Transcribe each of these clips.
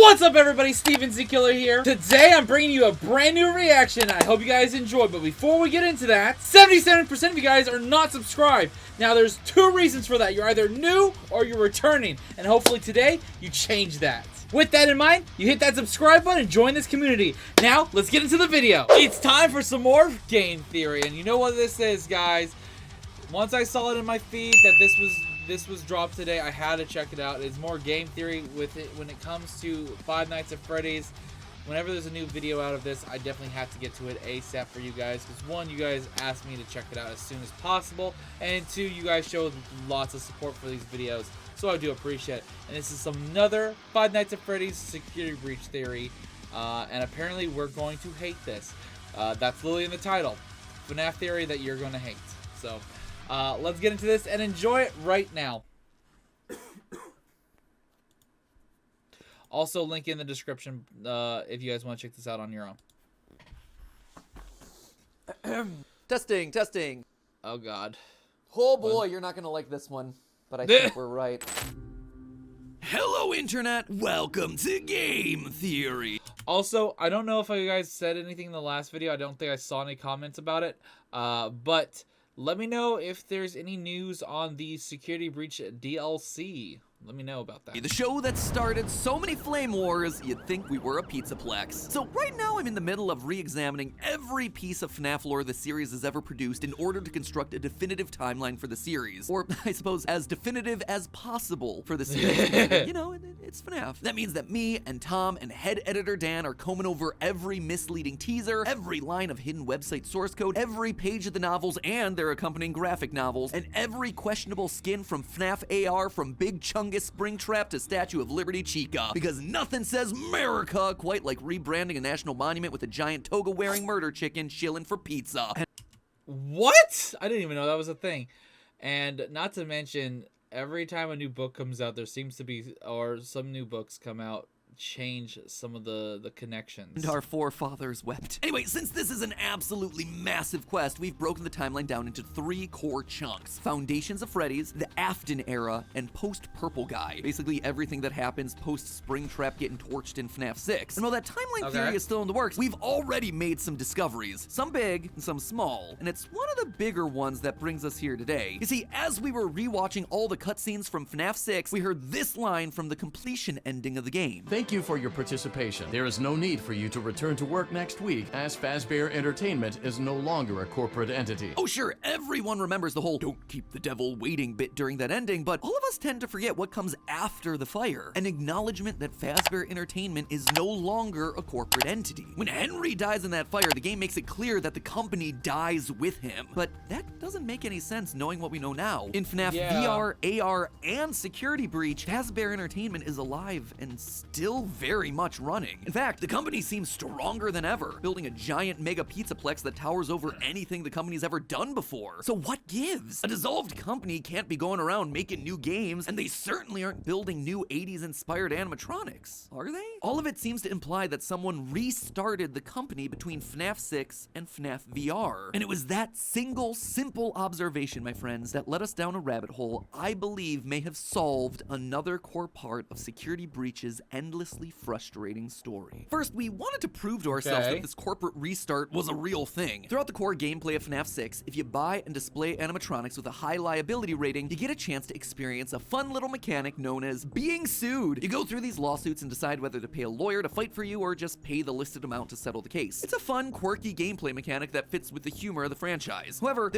What's up, everybody? Steven Z Killer here. Today I'm bringing you a brand new reaction. I hope you guys enjoy, but before we get into that, 77% of you guys are not subscribed. Now there's two reasons for that. You're either new or you're returning, and hopefully today you change that. With that in mind, you hit that subscribe button and join this community. Now, let's get into the video. It's time for some more game theory, and you know what this is, guys. Once I saw it in my feed that this was dropped today, I had to check it out. It's more game theory with it when it comes to Five Nights at Freddy's. Whenever there's a new video out of this, I definitely have to get to it ASAP for you guys, because one, you guys asked me to check it out as soon as possible, and two, you guys showed lots of support for these videos, so I do appreciate it. And this is another Five Nights at Freddy's security breach theory, and apparently we're going to hate this. That's literally in the title. FNAF theory that you're going to hate. So let's get into this and enjoy it right now. Also, link in the description if you guys want to check this out on your own. Testing. Oh, God. Oh, boy, you're not going to like this one, but I think we're right. Hello, Internet. Welcome to Game Theory. Also, I don't know if you guys said anything in the last video. I don't think I saw any comments about it, but let me know if there's any news on the security breach DLC. Let me know about that. The show that started so many flame wars, you'd think we were a pizzaplex. So right now I'm in the middle of re-examining every piece of FNAF lore the series has ever produced in order to construct a definitive timeline for the series. Or, I suppose, as definitive as possible for the series. You know, it's FNAF. That means that me and Tom and head editor Dan are combing over every misleading teaser, every line of hidden website source code, every page of the novels and their accompanying graphic novels, and every questionable skin from FNAF AR from Big Chungus Springtrap to Statue of Liberty Chica. Because nothing says America quite like rebranding a national monument with a giant toga-wearing murder chicken chilling for pizza. What? I didn't even know that was a thing. And not to mention, every time a new book comes out, there seems to be, or some new books come out, change some of the connections. And our forefathers wept. Anyway, since this is an absolutely massive quest, we've broken the timeline down into three core chunks: Foundations of Freddy's, the Afton era, and post-Purple Guy. Basically everything that happens post-Springtrap getting torched in FNAF 6. And while that timeline theory is still in the works, we've already made some discoveries. Some big and some small. And it's one of the bigger ones that brings us here today. You see, as we were rewatching all the cutscenes from FNAF 6, we heard this line from the completion ending of the game. Thank you for your participation. There is no need for you to return to work next week, as Fazbear Entertainment is no longer a corporate entity. Oh sure, everyone remembers the whole "don't keep the devil waiting" bit during that ending, but all of us tend to forget what comes after the fire. An acknowledgement that Fazbear Entertainment is no longer a corporate entity. When Henry dies in that fire, the game makes it clear that the company dies with him. But that doesn't make any sense knowing what we know now. In FNAF VR, AR, and Security Breach, Fazbear Entertainment is alive and still very much running. In fact, the company seems stronger than ever, building a giant mega pizzaplex that towers over anything the company's ever done before. So what gives? A dissolved company can't be going around making new games, and they certainly aren't building new 80s inspired animatronics, are they? All of it seems to imply that someone restarted the company between FNAF 6 and FNAF VR. And it was that single, simple observation, my friends, that led us down a rabbit hole I believe may have solved another core part of Security Breach's endlessly frustrating story. First, we wanted to prove to ourselves that this corporate restart was a real thing. Throughout the core gameplay of FNAF 6, if you buy and display animatronics with a high liability rating, you get a chance to experience a fun little mechanic known as being sued. You go through these lawsuits and decide whether to pay a lawyer to fight for you or just pay the listed amount to settle the case. It's a fun, quirky gameplay mechanic that fits with the humor of the franchise. However,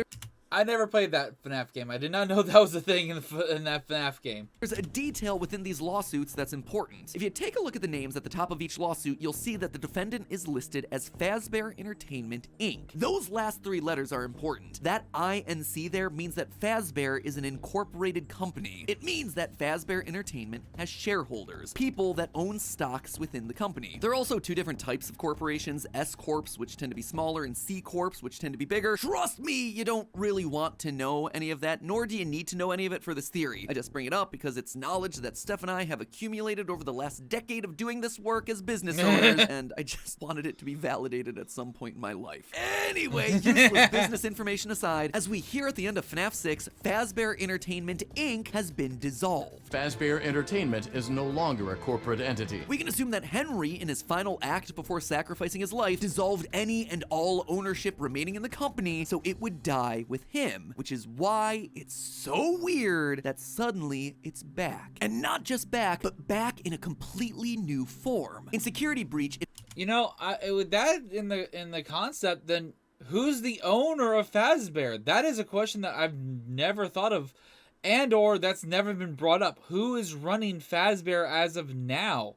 I never played that FNAF game. I did not know that was a thing in that FNAF game. There's a detail within these lawsuits that's important. If you take a look at the names at the top of each lawsuit, you'll see that the defendant is listed as Fazbear Entertainment, Inc. Those last three letters are important. That I and C there means that Fazbear is an incorporated company. It means that Fazbear Entertainment has shareholders, people that own stocks within the company. There are also two different types of corporations: S Corps, which tend to be smaller, and C Corps, which tend to be bigger. Trust me, you don't really really want to know any of that, nor do you need to know any of it for this theory. I just bring it up because it's knowledge that Steph and I have accumulated over the last decade of doing this work as business owners, and I just wanted it to be validated at some point in my life. Anyway, useless business information aside, as we hear at the end of FNAF 6, Fazbear Entertainment Inc. has been dissolved. Fazbear Entertainment is no longer a corporate entity. We can assume that Henry, in his final act before sacrificing his life, dissolved any and all ownership remaining in the company so it would die with him, which is why it's so weird that suddenly it's back. And not just back, but back in a completely new form. In Security Breach, You know, with that in the concept, then who's the owner of Fazbear? That is a question that I've never thought of, and or that's never been brought up. Who is running Fazbear as of now?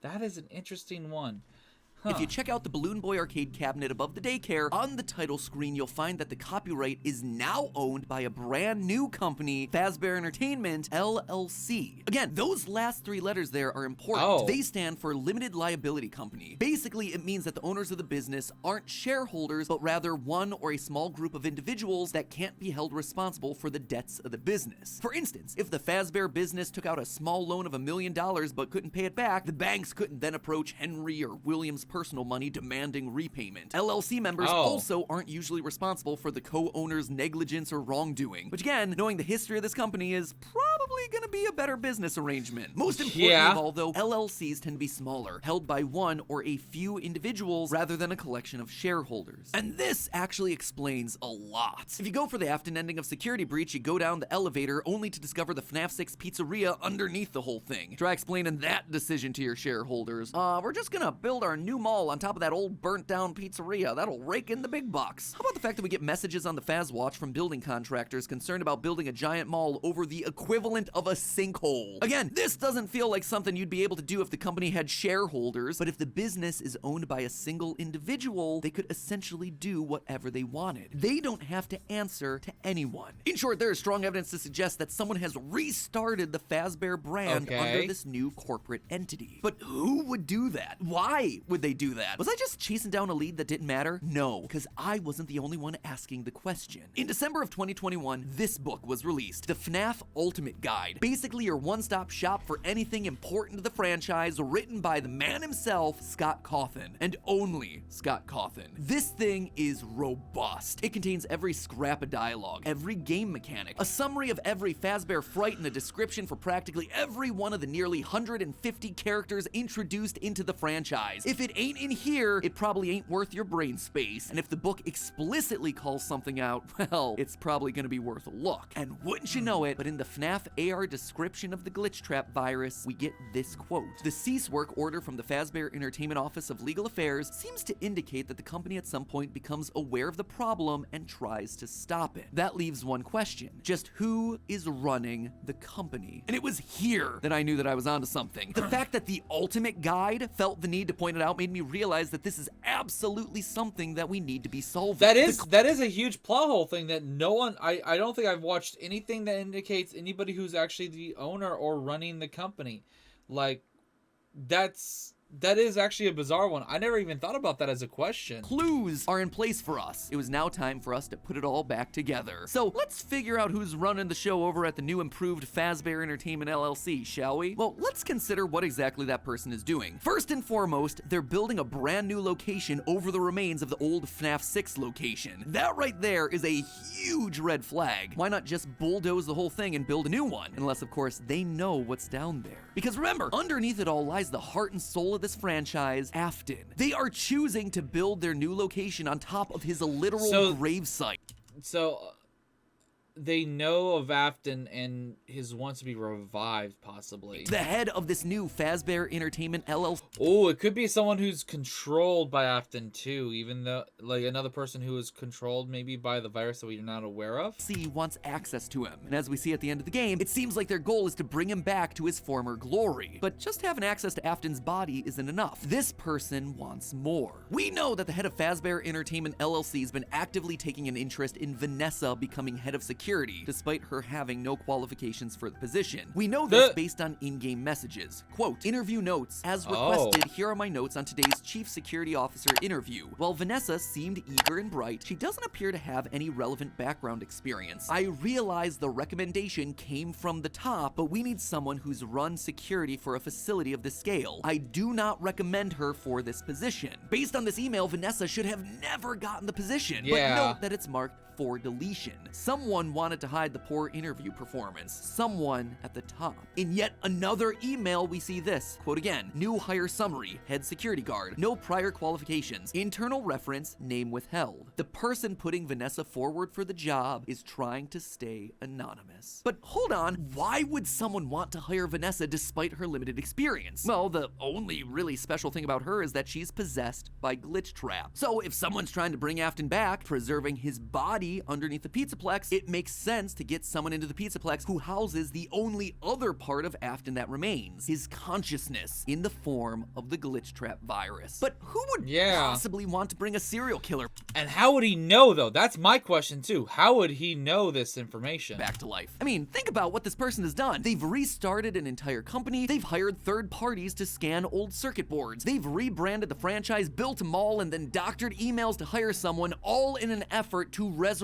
That is an interesting one. If you check out the Balloon Boy arcade cabinet above the daycare, on the title screen you'll find that the copyright is now owned by a brand new company, Fazbear Entertainment, LLC. Again, those last 3 letters there are important. Oh. They stand for Limited Liability Company. Basically, it means that the owners of the business aren't shareholders, but rather one or a small group of individuals that can't be held responsible for the debts of the business. For instance, if the Fazbear business took out a small loan of $1 million but couldn't pay it back, the banks couldn't then approach Henry or William's personal money demanding repayment. LLC members also aren't usually responsible for the co-owner's negligence or wrongdoing, which again, knowing the history of this company is probably gonna be a better business arrangement. Most importantly of all though, LLCs tend to be smaller, held by one or a few individuals rather than a collection of shareholders. And this actually explains a lot. If you go for the Afton ending of Security Breach, you go down the elevator only to discover the FNAF 6 pizzeria underneath the whole thing. Try explaining that decision to your shareholders. We're just gonna build our new mall on top of that old burnt down pizzeria. That'll rake in the big bucks. How about the fact that we get messages on the Faz Watch from building contractors concerned about building a giant mall over the equivalent of a sinkhole? Again, this doesn't feel like something you'd be able to do if the company had shareholders, but if the business is owned by a single individual, they could essentially do whatever they wanted. They don't have to answer to anyone. In short, there is strong evidence to suggest that someone has restarted the Fazbear brand under this new corporate entity. But who would do that? Why would they do that? Was I just chasing down a lead that didn't matter? No, because I wasn't the only one asking the question. In December of 2021, this book was released, the FNAF Ultimate Guide. Basically your one-stop shop for anything important to the franchise, written by the man himself, Scott Cawthon, and only Scott Cawthon. This thing is robust. It contains every scrap of dialogue, every game mechanic, a summary of every Fazbear fright, and a description for practically every one of the nearly 150 characters introduced into the franchise. If it ain't in here, it probably ain't worth your brain space. And if the book explicitly calls something out, well, it's probably gonna be worth a look. And wouldn't you know it, but in the FNAF AR description of the glitch trap virus, we get this quote. The cease work order from the Fazbear Entertainment Office of Legal Affairs seems to indicate that the company at some point becomes aware of the problem and tries to stop it. That leaves one question. Just who is running the company? And it was here that I knew that I was onto something. The fact that the Ultimate Guide felt the need to point it out made me realize that this is absolutely something that we need to be solving. That is a huge plot hole thing that no one, I don't think I've watched anything that indicates anybody who's actually the owner or running the company. Like, that is actually a bizarre one. I never even thought about that as a question. Clues are in place for us. It was now time for us to put it all back together. So let's figure out who's running the show over at the new improved Fazbear Entertainment LLC, shall we? Well, let's consider what exactly that person is doing. First and foremost, they're building a brand new location over the remains of the old FNAF 6 location. That right there is a huge red flag. Why not just bulldoze the whole thing and build a new one? Unless, of course, they know what's down there. Because remember, underneath it all lies the heart and soul of this franchise, Afton. They are choosing to build their new location on top of his literal gravesite. So they know of Afton and his wants to be revived, possibly. The head of this new Fazbear Entertainment LLC. Oh, it could be someone who's controlled by Afton too, even though, like, another person who is controlled maybe by the virus that we're not aware of. Wants access to him, and as we see at the end of the game, it seems like their goal is to bring him back to his former glory. But just having access to Afton's body isn't enough. This person wants more. We know that the head of Fazbear Entertainment LLC has been actively taking an interest in Vanessa becoming head of security security, despite her having no qualifications for the position. We know this based on in-game messages. Quote, interview notes. As requested, here are my notes on today's Chief Security Officer interview. While Vanessa seemed eager and bright, she doesn't appear to have any relevant background experience. I realize the recommendation came from the top, but we need someone who's run security for a facility of this scale. I do not recommend her for this position. Based on this email, Vanessa should have never gotten the position. Yeah. But note that it's marked for deletion. Someone wanted to hide the poor interview performance. Someone at the top. In yet another email, we see this. Quote again, new hire summary, head security guard, no prior qualifications, internal reference, name withheld. The person putting Vanessa forward for the job is trying to stay anonymous. But hold on, why would someone want to hire Vanessa despite her limited experience? Well, the only really special thing about her is that she's possessed by glitch trap. So if someone's trying to bring Afton back, preserving his body underneath the Pizzaplex, it makes sense to get someone into the Pizzaplex who houses the only other part of Afton that remains, his consciousness, in the form of the glitch trap virus. But who would possibly want to bring a serial killer And how would he know, though? That's my question, too. How would he know this information? back to life? I mean, think about what this person has done. They've restarted an entire company, they've hired third parties to scan old circuit boards, they've rebranded the franchise, built a mall, and then doctored emails to hire someone, all in an effort to resurrect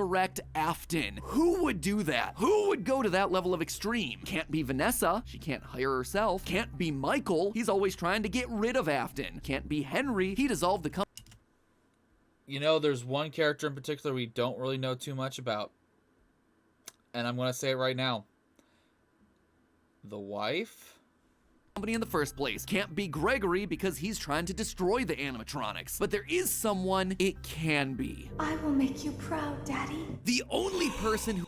Afton. Who would do that? Who would go to that level of extreme? Can't be Vanessa. She can't hire herself. Can't be Michael. He's always trying to get rid of Afton. Can't be Henry. He dissolved the company. You know, there's one character in particular we don't really know too much about. And I'm going to say it right now. The wife? In the first place. Can't be Gregory because he's trying to destroy the animatronics. But there is someone it can be. I will make you proud, Daddy. The only person who...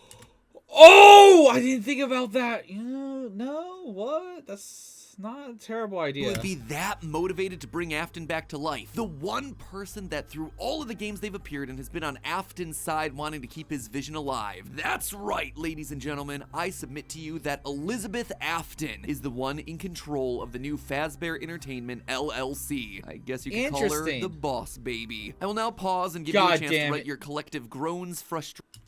Oh, I didn't think about that. No, what? That's not a terrible idea. would be that motivated to bring Afton back to life. The one person that through all of the games they've appeared in has been on Afton's side wanting to keep his vision alive. That's right, ladies and gentlemen. I submit to you that Elizabeth Afton is the one in control of the new Fazbear Entertainment LLC. I guess you could call her the boss baby. I will now pause and give you a chance to write your collective groans, frustrations,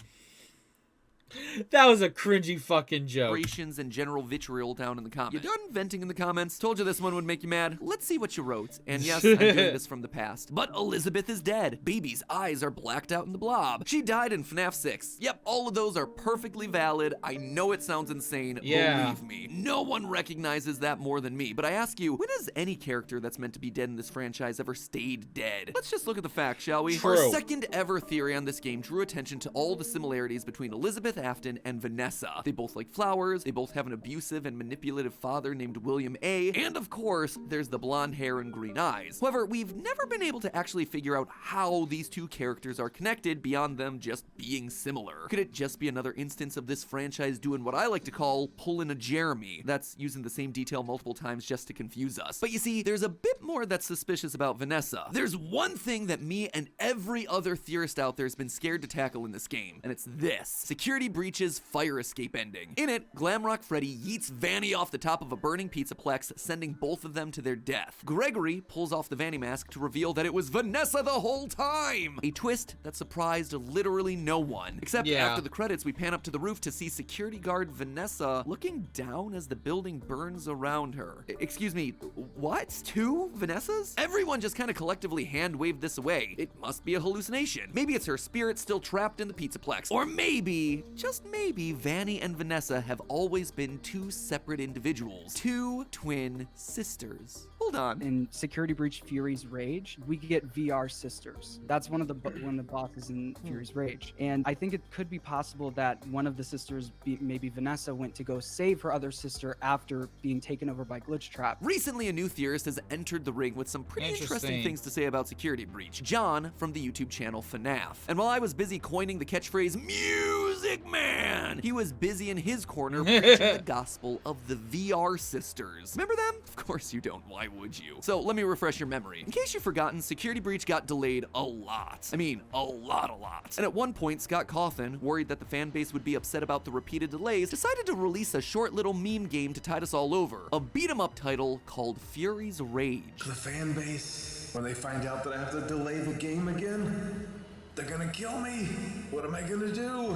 That was a cringy fucking joke. and general vitriol down in the comments. You done venting in the comments? Told you this one would make you mad. Let's see what you wrote. And yes, I'm doing this from the past. But Elizabeth is dead. Baby's eyes are blacked out in the blob. She died in FNAF 6. Yep, all of those are perfectly valid. I know it sounds insane. Believe me. No one recognizes that more than me. But I ask you, when has any character that's meant to be dead in this franchise ever stayed dead? Let's just look at the facts, shall we? True. Our second ever theory on this game drew attention to all the similarities between Elizabeth Afton and Vanessa. They both like flowers, they both have an abusive and manipulative father named William A., and of course, there's the blonde hair and green eyes. However, we've never been able to actually figure out how these two characters are connected beyond them just being similar. Could it just be another instance of this franchise doing what I like to call pulling a Jeremy? That's using the same detail multiple times just to confuse us. But you see, there's a bit more that's suspicious about Vanessa. There's one thing that me and every other theorist out there has been scared to tackle in this game, and it's this: security breaches fire escape ending. In it, Glamrock Freddy yeets Vanny off the top of a burning pizzaplex, sending both of them to their death. Gregory pulls off the Vanny mask to reveal that it was Vanessa the whole time! A twist that surprised literally no one. Except after the credits, we pan up to the roof to see security guard Vanessa looking down as the building burns around her. Excuse me, what? Two Vanessas? Everyone just kind of collectively hand-waved this away. It must be a hallucination. Maybe it's her spirit still trapped in the pizzaplex. Or maybe, just maybe, Vanny and Vanessa have always been two separate individuals. Two twin sisters. Hold on. In Security Breach Fury's Rage, we get VR sisters. That's one of the bosses in Fury's Rage. And I think it could be possible that one of the sisters, maybe Vanessa, went to go save her other sister after being taken over by Glitch Trap. Recently, a new theorist has entered the ring with some pretty interesting things to say about Security Breach. John from the YouTube channel FNAF. And while I was busy coining the catchphrase, Music Man, he was busy in his corner preaching the gospel of the VR sisters. Remember them? Of course you don't. Why would you? So let me refresh your memory. In case you've forgotten, Security Breach got delayed a lot. I mean, a lot. And at one point, Scott Cawthon, worried that the fan base would be upset about the repeated delays, decided to release a short little meme game to tide us all over. A beat-em-up title called Fury's Rage. The fan base, when they find out that I have to delay the game again, they're gonna kill me. What am I gonna do?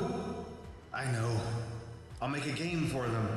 I know. I'll make a game for them.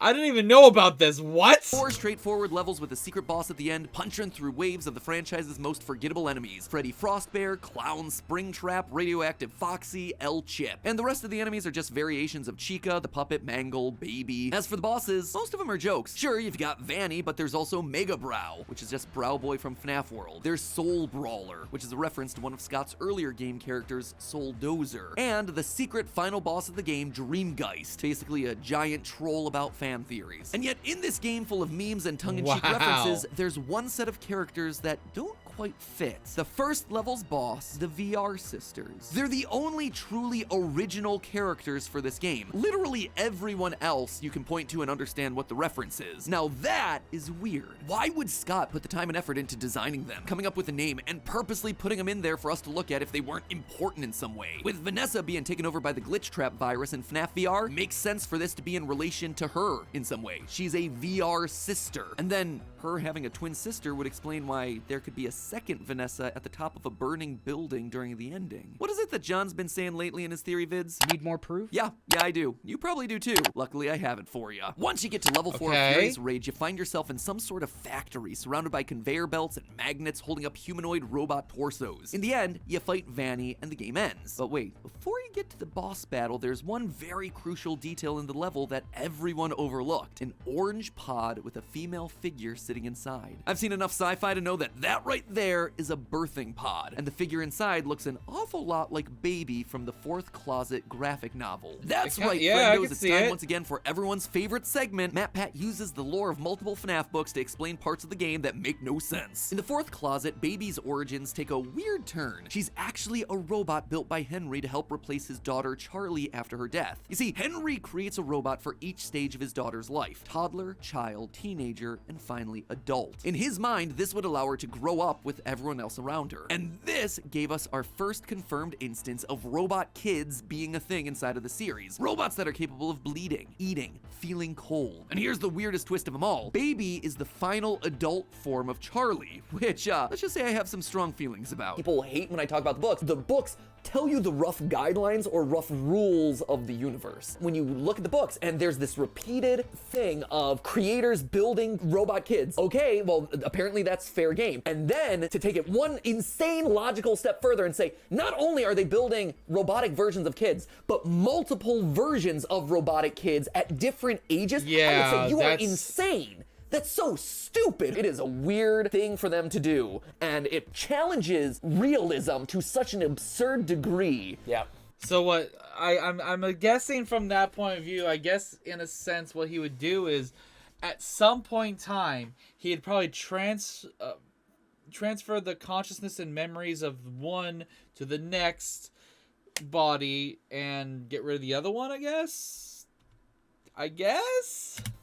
I didn't even know about this. What? 4 straightforward levels with a secret boss at the end, punching through waves of the franchise's most forgettable enemies. Freddy Frostbear, Clown, Springtrap, Radioactive Foxy, El-Chip. And the rest of the enemies are just variations of Chica, the Puppet, Mangle, Baby. As for the bosses, most of them are jokes. Sure, you've got Vanny, but there's also Mega Brow, which is just Brow Boy from FNAF World. There's Soul Brawler, which is a reference to one of Scott's earlier game characters, Soul Dozer. And the secret final boss of the game, Dreamgeist, basically a giant troll about fan theories. And yet, in this game full of memes and tongue-in-cheek references, there's one set of characters that don't quite fit. The first level's boss, the VR sisters. They're the only truly original characters for this game. Literally everyone else you can point to and understand what the reference is. Now that is weird. Why would Scott put the time and effort into designing them, coming up with a name, and purposely putting them in there for us to look at if they weren't important in some way? With Vanessa being taken over by the glitch trap virus in FNAF VR, makes sense for this to be in relation to her in some way. She's a VR sister. And then her having a twin sister would explain why there could be a second Vanessa at the top of a burning building during the ending. What is it that John's been saying lately in his theory vids? Need more proof? Yeah, I do. You probably do too. Luckily, I have it for you. Once you get to level 4 of Fury's Rage, you find yourself in some sort of factory surrounded by conveyor belts and magnets holding up humanoid robot torsos. In the end, you fight Vanny and the game ends. But wait, before you get to the boss battle, there's one very crucial detail in the level that everyone overlooked. An orange pod with a female figure sitting inside. I've seen enough sci-fi to know that that right there is a birthing pod, and the figure inside looks an awful lot like Baby from the Fourth Closet graphic novel. That's right, friendos, it's time once again for everyone's favorite segment. MatPat uses the lore of multiple FNAF books to explain parts of the game that make no sense. In the Fourth Closet, Baby's origins take a weird turn. She's actually a robot built by Henry to help replace his daughter Charlie after her death. You see, Henry creates a robot for each stage of his daughter's life: toddler, child, teenager, and finally adult. In his mind, this would allow her to grow up with everyone else around her. And this gave us our first confirmed instance of robot kids being a thing inside of the series. Robots that are capable of bleeding, eating, feeling cold. And here's the weirdest twist of them all. Baby is the final adult form of Charlie, which, let's just say I have some strong feelings about. People hate when I talk about the books. The books tell you the rough guidelines or rough rules of the universe. When you look at the books and there's this repeated thing of creators building robot kids, okay, well, apparently that's fair game. And then to take it one insane logical step further and say, not only are they building robotic versions of kids, but multiple versions of robotic kids at different ages, I would say you are insane. That's so stupid. It is a weird thing for them to do, and it challenges realism to such an absurd degree. Yeah. So what I'm guessing from that point of view, I guess in a sense what he would do is at some point in time he'd probably transfer the consciousness and memories of one to the next body and get rid of the other one, I guess.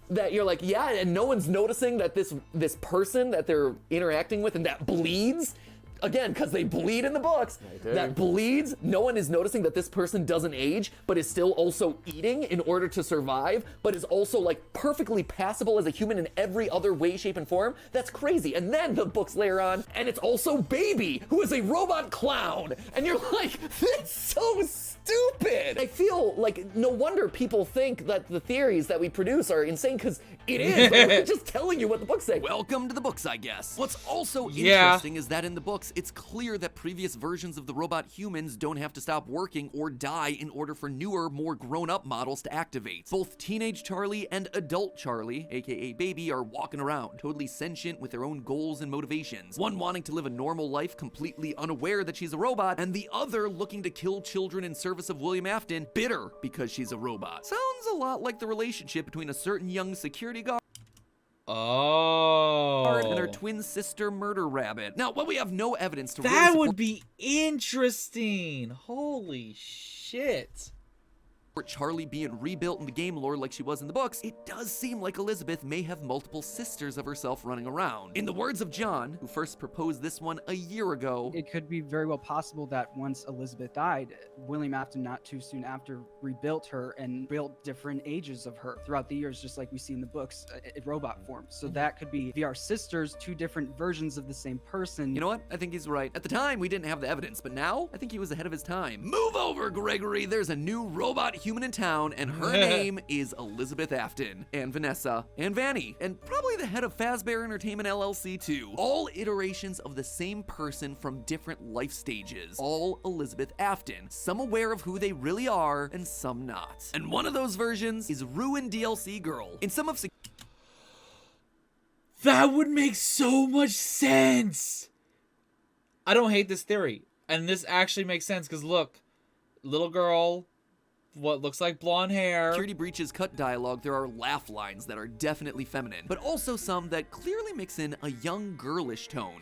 That you're like, yeah, and no one's noticing that this person that they're interacting with and that bleeds, again, because they bleed in the books, that bleeds, no one is noticing that this person doesn't age, but is still also eating in order to survive, but is also like perfectly passable as a human in every other way, shape, and form. That's crazy. And then the books layer on, and it's also Baby, who is a robot clown. And you're like, that's so stupid. I feel like no wonder people think that the theories that we produce are insane, because it is. We're just telling you what the books say. Welcome to the books, I guess. What's also interesting is that in the books, it's clear that previous versions of the robot humans don't have to stop working or die in order for newer, more grown-up models to activate. Both teenage Charlie and adult Charlie, aka Baby, are walking around, totally sentient with their own goals and motivations. One wanting to live a normal life, completely unaware that she's a robot, and the other looking to kill children in service of William Afton, bitter because she's a robot. Sounds a lot like the relationship between a certain young security guard and her twin sister Murder Rabbit. Now, while we have no evidence to that would be interesting. Holy shit. Charlie being rebuilt in the game lore like she was in the books, it does seem like Elizabeth may have multiple sisters of herself running around. In the words of John, who first proposed this one a year ago, it could be very well possible that once Elizabeth died, William Afton not too soon after rebuilt her and built different ages of her throughout the years, just like we see in the books, in robot form. So that could be VR sisters, two different versions of the same person. You know what? I think he's right. At the time, we didn't have the evidence, but now I think he was ahead of his time. Move over, Gregory. There's a new robot human in town, and her name is Elizabeth Afton, and Vanessa, and Vanny, and probably the head of Fazbear Entertainment LLC too. All iterations of the same person from different life stages. All Elizabeth Afton. Some aware of who they really are, and some not. And one of those versions is Ruined DLC Girl. In some of That would make so much sense. I don't hate this theory. And this actually makes sense because look, little girl, what looks like blonde hair. Security Breach's cut dialogue, there are laugh lines that are definitely feminine, but also some that clearly mix in a young girlish tone.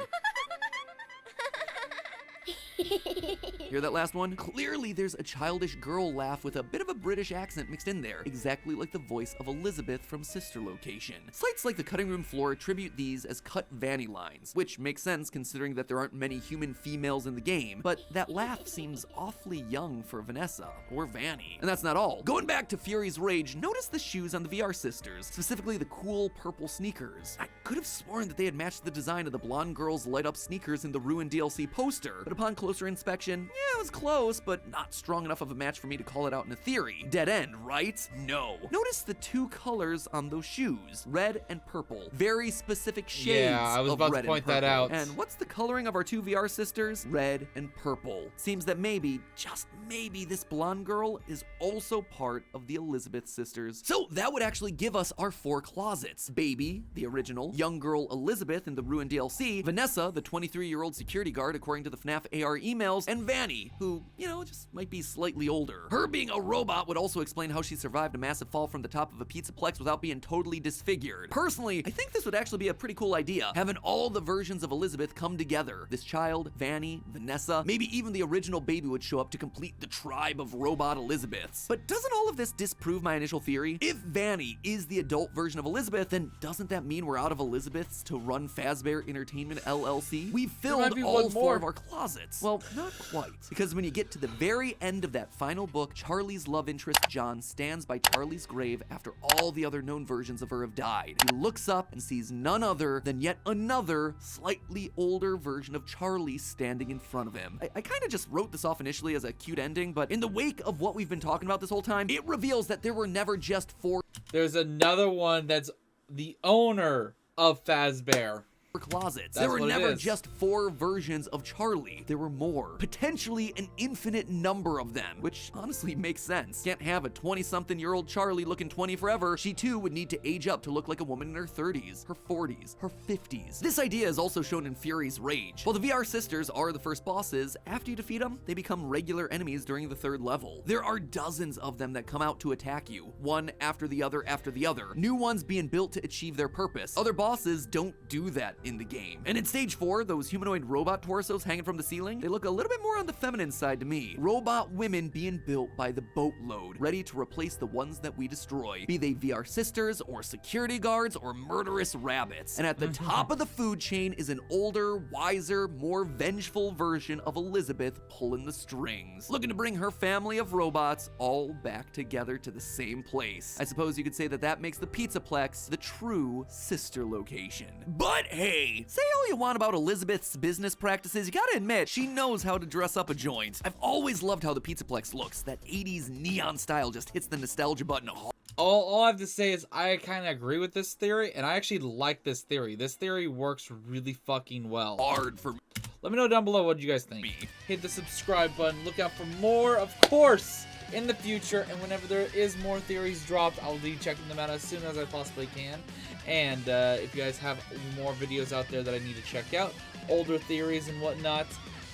Hear that last one? Clearly there's a childish girl laugh with a bit of a British accent mixed in there, exactly like the voice of Elizabeth from Sister Location. Sites like the Cutting Room Floor attribute these as cut Vanny lines, which makes sense considering that there aren't many human females in the game, but that laugh seems awfully young for Vanessa, or Vanny. And that's not all. Going back to Fury's Rage, notice the shoes on the VR sisters, specifically the cool purple sneakers. I could have sworn that they had matched the design of the blonde girl's light up sneakers in the Ruined DLC poster, but upon closer inspection, yeah, it was close, but not strong enough of a match for me to call it out in a theory. Dead end, right? No. Notice the two colors on those shoes, red and purple. Very specific shades I was of about red to point and purple. that out. And what's the coloring of our two VR sisters? Red and purple. Seems that maybe, just maybe, this blonde girl is also part of the Elizabeth sisters. So that would actually give us our 4 closets. Baby, the original, young girl Elizabeth in the Ruined DLC, Vanessa, the 23-year-old security guard according to the FNAF AR emails, and Vanny, who, you know, just might be slightly older. Her being a robot would also explain how she survived a massive fall from the top of a pizzaplex without being totally disfigured. Personally, I think this would actually be a pretty cool idea, having all the versions of Elizabeth come together. This child, Vanny, Vanessa, maybe even the original baby would show up to complete the tribe of robot Elizabeths. But doesn't all of this disprove my initial theory? If Vanny is the adult version of Elizabeth, then doesn't that mean we're out of Elizabeths to run Fazbear Entertainment LLC? We've filled all 4 of our closets. Well, not quite. Because when you get to the very end of that final book, Charlie's love interest, John, stands by Charlie's grave after all the other known versions of her have died. He looks up and sees none other than yet another, slightly older version of Charlie standing in front of him. I kind of just wrote this off initially as a cute ending, but in the wake of what we've been talking about this whole time, it reveals that there were never just 4 There's another one that's the owner of Fazbear. closets. That's There were what it never is. just 4 versions of Charlie. There were more. Potentially an infinite number of them, which honestly makes sense. Can't have a 20-something-year-old Charlie looking 20 forever. She too would need to age up to look like a woman in her 30s, her 40s, her 50s. This idea is also shown in Fury's Rage. While the VR sisters are the first bosses, after you defeat them, they become regular enemies during the 3rd level. There are dozens of them that come out to attack you, one after the other after the other. New ones being built to achieve their purpose. Other bosses don't do that in the game. And in stage 4, those humanoid robot torsos hanging from the ceiling, they look a little bit more on the feminine side to me. Robot women being built by the boatload, ready to replace the ones that we destroy, be they VR sisters or security guards or murderous rabbits. And at the top of the food chain is an older, wiser, more vengeful version of Elizabeth pulling the strings, looking to bring her family of robots all back together to the same place. I suppose you could say that that makes the Pizzaplex the true sister location. But hey, say all you want about Elizabeth's business practices, you gotta admit, she knows how to dress up a joint. I've always loved how the Pizzaplex looks. That 80s neon style just hits the nostalgia button hard. All I have to say is I kind of agree with this theory, and I actually like this theory. This theory works really fucking well. Hard for me. Let me know down below what you guys think. Hit the subscribe button. Look out for more, of course, in the future. And whenever there is more theories dropped, I'll be checking them out as soon as I possibly can. And if you guys have more videos out there that I need to check out, older theories and whatnot,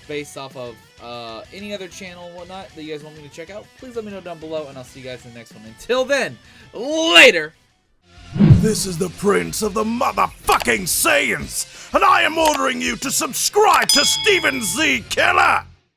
based off of any other channel and whatnot that you guys want me to check out, please let me know down below, and I'll see you guys in the next one. Until then, later! This is the Prince of the motherfucking Saiyans, and I am ordering you to subscribe to Steven Z. Killer!